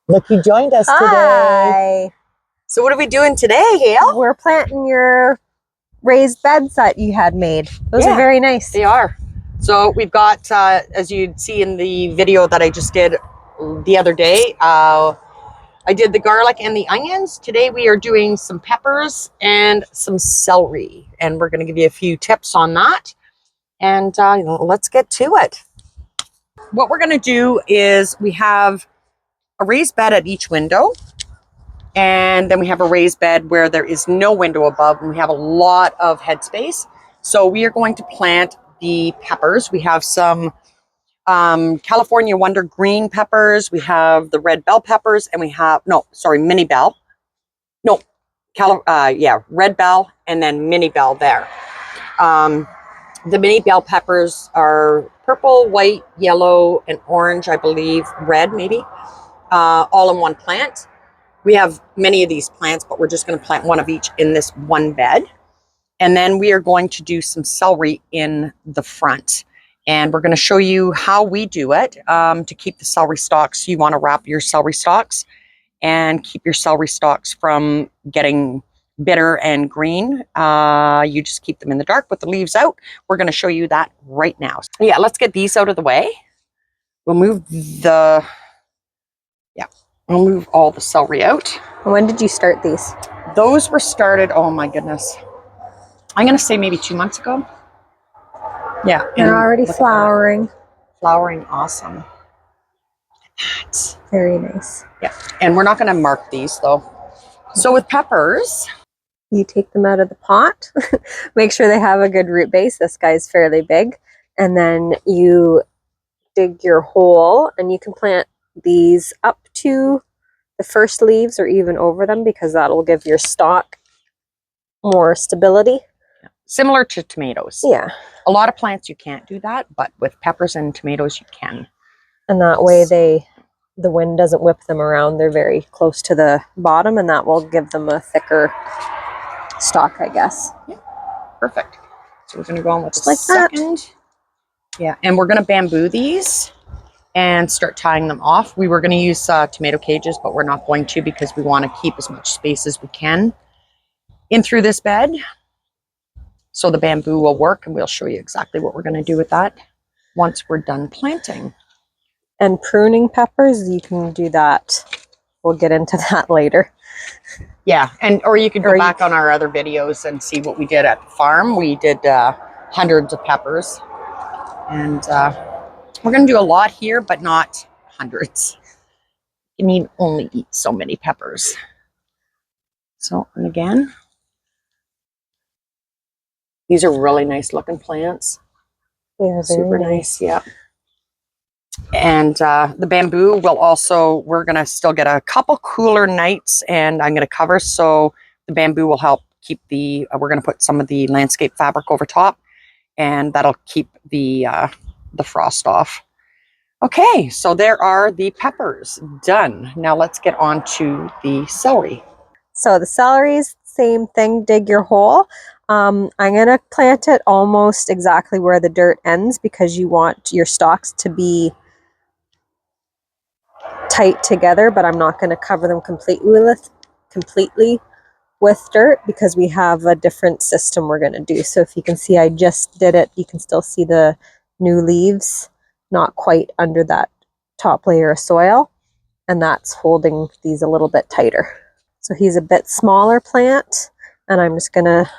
Look, you joined us today. Hi. So what are we doing today, Gail? We're planting your raised beds that you had made. Those are very nice. They are. So we've got, as you'd see in the video that I just did the other day, I did the garlic and the onions. Today we are doing some peppers and some celery. And we're going to give you a few tips on that. And let's get to it. What we're going to do is we have a raised bed at each window. And then we have a raised bed where there is no window above and we have a lot of headspace. So we are going to plant the peppers. We have some California Wonder green peppers. We have the red bell peppers and we have, mini bell. Red bell and then mini bell there. The mini bell peppers are purple, white, yellow, and orange, I believe, red maybe, all in one plant. We have many of these plants, but we're just going to plant one of each in this one bed. And then we are going to do some celery in the front. And we're going to show you how we do it to keep the celery stalks. You want to wrap your celery stalks and keep your celery stalks from getting bitter and green. You just keep them in the dark with the leaves out. We're going to show you that right now. Yeah, let's get these out of the way. We'll move I'll move all the celery out. When did you start these? Those were started, oh my goodness. I'm going to say maybe 2 months ago. Yeah. They're already flowering. Flowering, awesome. That's very nice. Yeah. And we're not going to mark these though. So with peppers. You take them out of the pot. Make sure they have a good root base. This guy's fairly big. And then you dig your hole and you can plant these up to the first leaves or even over them because that'll give your stalk more stability. Similar to tomatoes. Yeah. A lot of plants you can't do that, but with peppers and tomatoes you can. And that way the wind doesn't whip them around. They're very close to the bottom and that will give them a thicker stalk, I guess. Yeah. Perfect. So we're going to go on with just the like second. That. Yeah, and we're going to bamboo these and start tying them off. We were going to use tomato cages, but we're not going to because we want to keep as much space as we can in through this bed. So the bamboo will work and we'll show you exactly what we're going to do with that once we're done planting. And pruning peppers, you can do that. We'll get into that later. Yeah, or you can go back on our other videos and see what we did at the farm. We did hundreds of peppers. And we're going to do a lot here, but not hundreds. You need only eat so many peppers. So, and again, these are really nice looking plants. Yeah, super nice. Yeah. And the bamboo will also, we're going to still get a couple cooler nights and I'm going to cover. So the bamboo will help keep we're going to put some of the landscape fabric over top and that'll keep the frost off. Okay, so there are the peppers done. Now let's get on to the celery. So the celery's same thing, dig your hole. I'm going to plant it almost exactly where the dirt ends because you want your stalks to be tight together, but I'm not going to cover them completely with dirt because we have a different system we're going to do. So if you can see, I just did it. You can still see the new leaves, not quite under that top layer of soil, and that's holding these a little bit tighter. So he's a bit smaller plant, and I'm just going to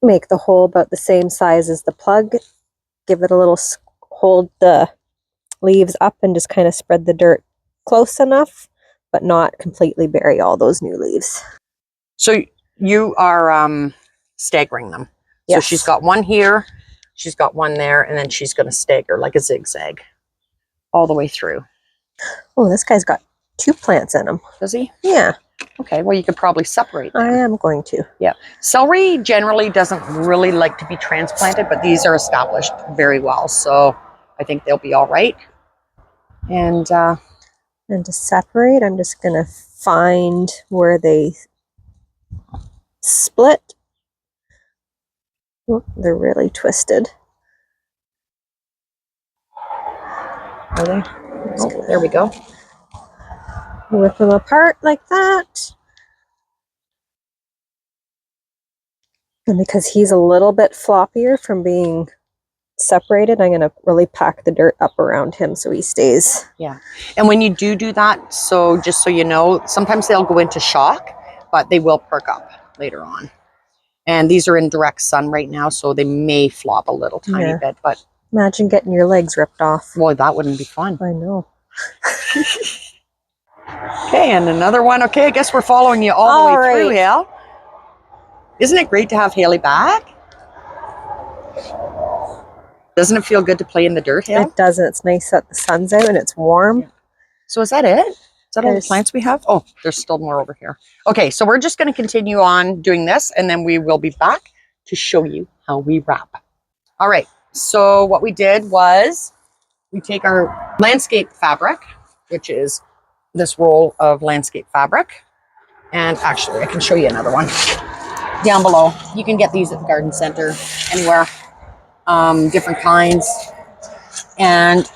make the hole about the same size as the plug, give it a little, hold the leaves up and just kind of spread the dirt close enough, but not completely bury all those new leaves. So you are staggering them. Yes. So she's got one here, she's got one there, and then she's going to stagger like a zigzag all the way through. Oh, this guy's got 2 plants in him. Does he? Yeah. Okay, well, you could probably separate them. I am going to. Yeah. Celery generally doesn't really like to be transplanted, but these are established very well. So I think they'll be all right. And to separate, I'm just going to find where they split. Oh, they're really twisted. Are they? Oh, there we go. Rip them apart like that. And because he's a little bit floppier from being separated, I'm going to really pack the dirt up around him so he stays. Yeah. And when you do that, so just so you know, sometimes they'll go into shock, but they will perk up later on. And these are in direct sun right now, so they may flop a little tiny bit, but imagine getting your legs ripped off. Boy, that wouldn't be fun. I know. Okay, and another one. Okay, I guess we're following you all the way through, Hale. Isn't it great to have Haili back? Doesn't it feel good to play in the dirt, Hale? It doesn't. It's nice that the sun's out and it's warm. Yeah. So is that it? Is that all the plants we have? Oh, there's still more over here. Okay, so we're just going to continue on doing this, and then we will be back to show you how we wrap. All right, so what we did was we take our landscape fabric, which is this roll of landscape fabric. And actually, I can show you another one down below. You can get these at the garden center, anywhere, different kinds. And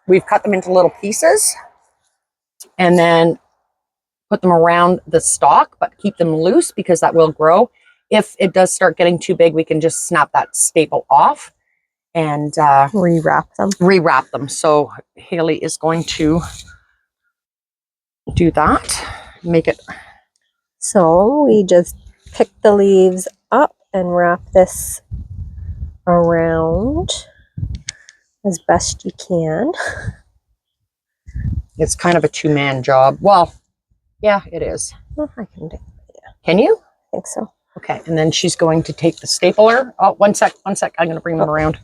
we've cut them into little pieces and then put them around the stalk, but keep them loose because that will grow. If it does start getting too big, we can just snap that staple off and rewrap them. So Haili is going to do that, make it. So we just pick the leaves up and wrap this around as best you can. It's kind of a two-man job. Well, yeah, it is. Well, I can do it. Yeah. Can you? I think so. Okay, and then she's going to take the stapler. Oh, one sec. I'm going to bring them around.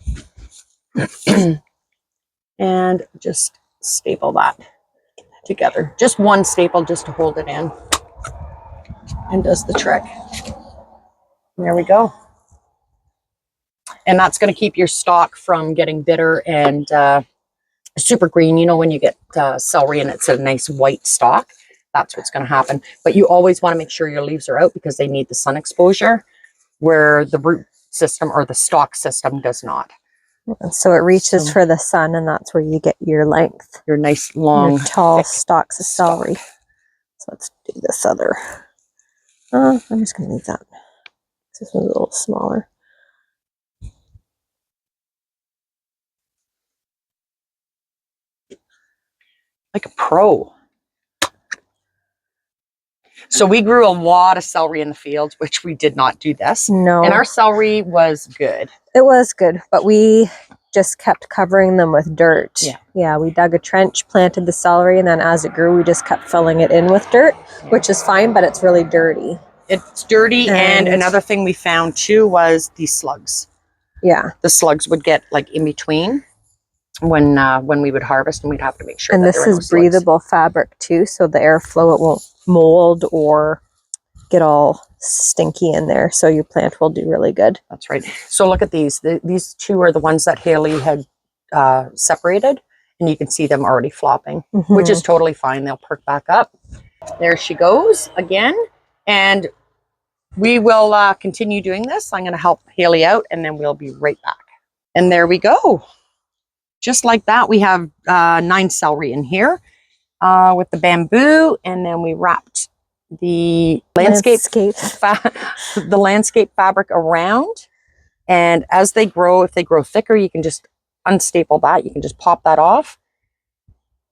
And just staple that together. Just one staple just to hold it in. And does the trick. And there we go. And that's going to keep your stalk from getting bitter and super green. You know, when you get celery and it's a nice white stalk, that's what's going to happen. But you always want to make sure your leaves are out because they need the sun exposure, where the root system or the stalk system does not. So it reaches for the sun, and that's where you get your length. Your nice, long, tall stalks of celery. So let's do this other. I'm just going to leave that. This one's a little smaller. Like a pro. So we grew a lot of celery in the fields, which we did not do this. No. And our celery was good. It was good, but we just kept covering them with dirt. Yeah. Yeah, we dug a trench, planted the celery, and then as it grew, we just kept filling it in with dirt, which is fine, but it's really dirty. It's dirty, and another thing we found too was these slugs. Yeah. The slugs would get like in between when we would harvest, and we'd have to make sure. And this is breathable fabric too, so the airflow, it won't mold or get all stinky in there, so your plant will do really good. That's right. So look at these. These two are the ones that Haili had separated, and you can see them already flopping, which is totally fine. They'll perk back up. There she goes again, and we will continue doing this. I'm going to help Haili out, and then we'll be right back. And there we go. Just like that, we have 9 celery in here with the bamboo, and then we wrapped the landscape fabric around. And as they grow, if they grow thicker, you can just unstaple that. You can just pop that off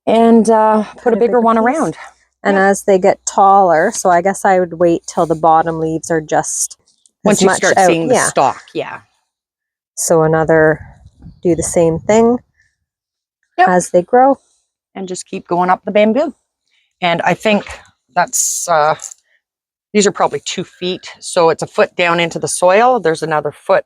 and put a bigger one around. And as they get taller, so I guess I would wait till the bottom leaves are just once you start seeing the stalk. Yeah. So do the same thing as they grow. And just keep going up the bamboo. And I think that's, these are probably 2 feet. So it's a foot down into the soil. There's another foot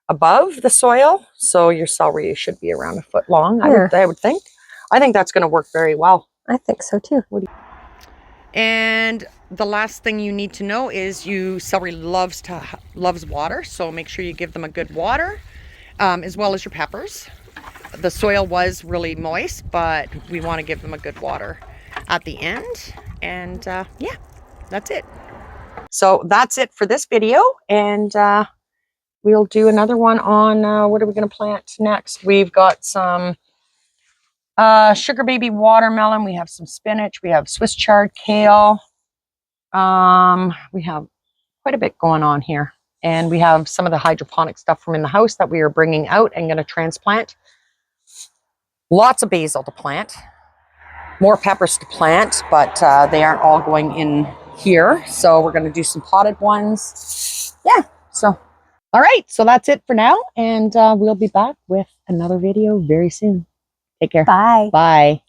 above the soil. So your celery should be around a foot long, I would think. I think that's going to work very well. I think so too. And the last thing you need to know is celery loves water. So make sure you give them a good water, as well as your peppers. The soil was really moist, but we want to give them a good water at the end. And yeah, that's it. So that's it for this video. And we'll do another one on what are we going to plant next. We've got some Sugar baby watermelon. We have some spinach. We have Swiss chard kale. We have quite a bit going on here. And we have some of the hydroponic stuff from in the house that we are bringing out and going to transplant. Lots of basil to plant. More peppers to plant, but they aren't all going in here. So we're going to do some potted ones. Yeah, so all right. So that's it for now. And we'll be back with another video very soon. Take care. Bye. Bye.